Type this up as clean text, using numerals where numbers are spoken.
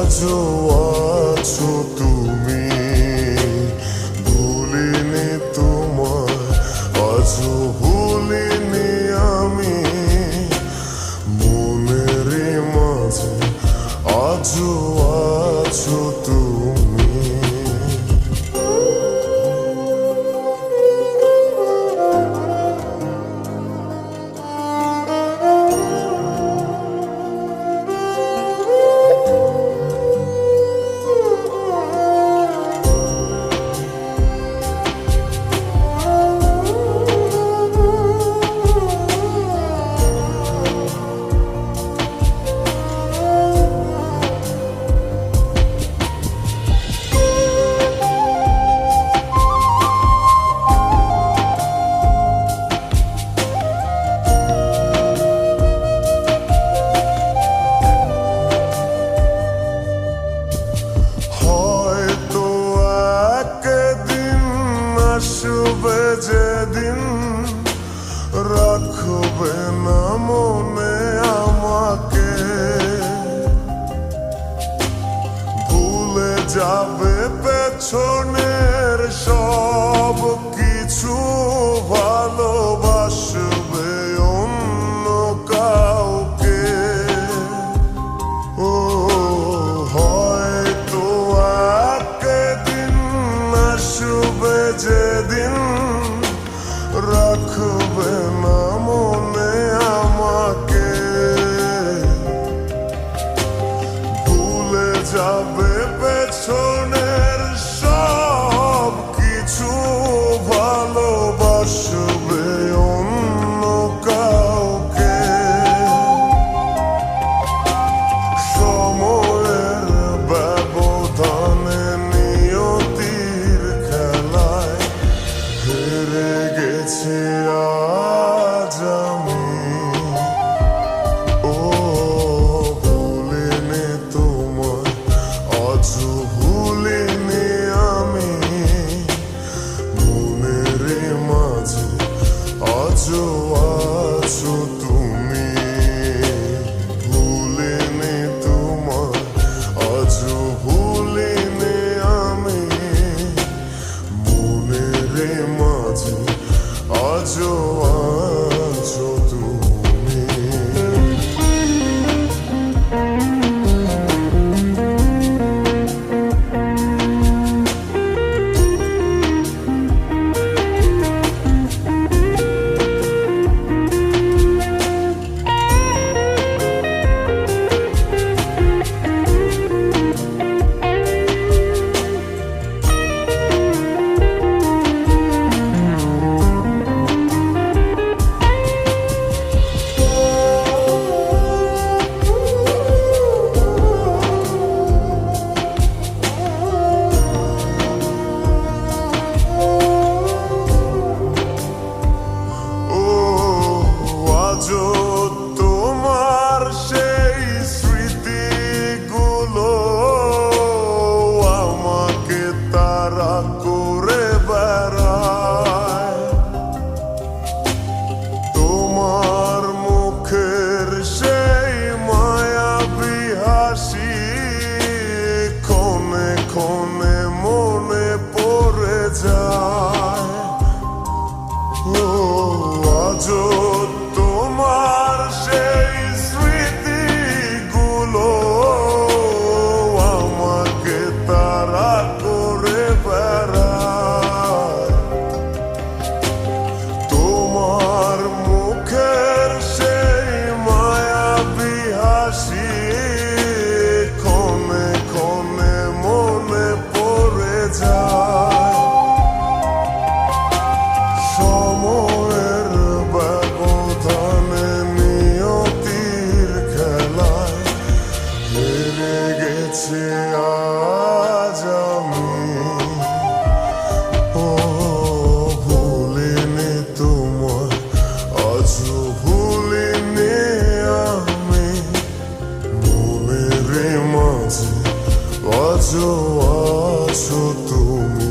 আজও আছো তুমি, ভুলিনি তোমায়, আজও ভুলিনি আমি, মনের মাঝে আজও আছো তুমি। আসবে যেদিন রাখবে না মনে আমাকে, ভুলে যাবে পেছনের সব কিছু, ভালোবাসবে অন্য কাউকে। ও হয়তো একদিন আসবে যেদিন রাখবে না মনে আমাকে, ভুলে যাবে পেছনের সব কিছু, ভালোবাসবে অন্য কাউকে। সময়ের ব্যবধানে নিয়তির খেলায় হেরে গেছি আজ আমি। ও ভুলিনি তোমায়, আজও ভুলিনি আমি, মনের মাঝে আজও আছো তুমি। ভুলিনি তোমায়, আজও ভুলিনি আমি, মনের মাঝে আজও আছো তুমি। আজও তোমার সেই স্মৃতিগুলো আমাকে তাড়া করে বেড়ায়, তোমার মুখের সেই মায়াবী হাসি ক্ষণে ক্ষণে মনে পড়ে যায়। ও আজও তোমার সেই স্মৃতিগুলো আমাকে তাড়া করে বেড়ায়, তোমার মুখের সেই মায়াবী হাসি ক্ষণে ক্ষণে মনে পড়ে যায়। সময়ের ব্যবধানে নিয়তির খেলায় হেরে গেছি আজ আমি। ও ভুলিনি তোমায়, আজও ভুলিনি আমি, মনের মাঝে আজও আছো তুমি।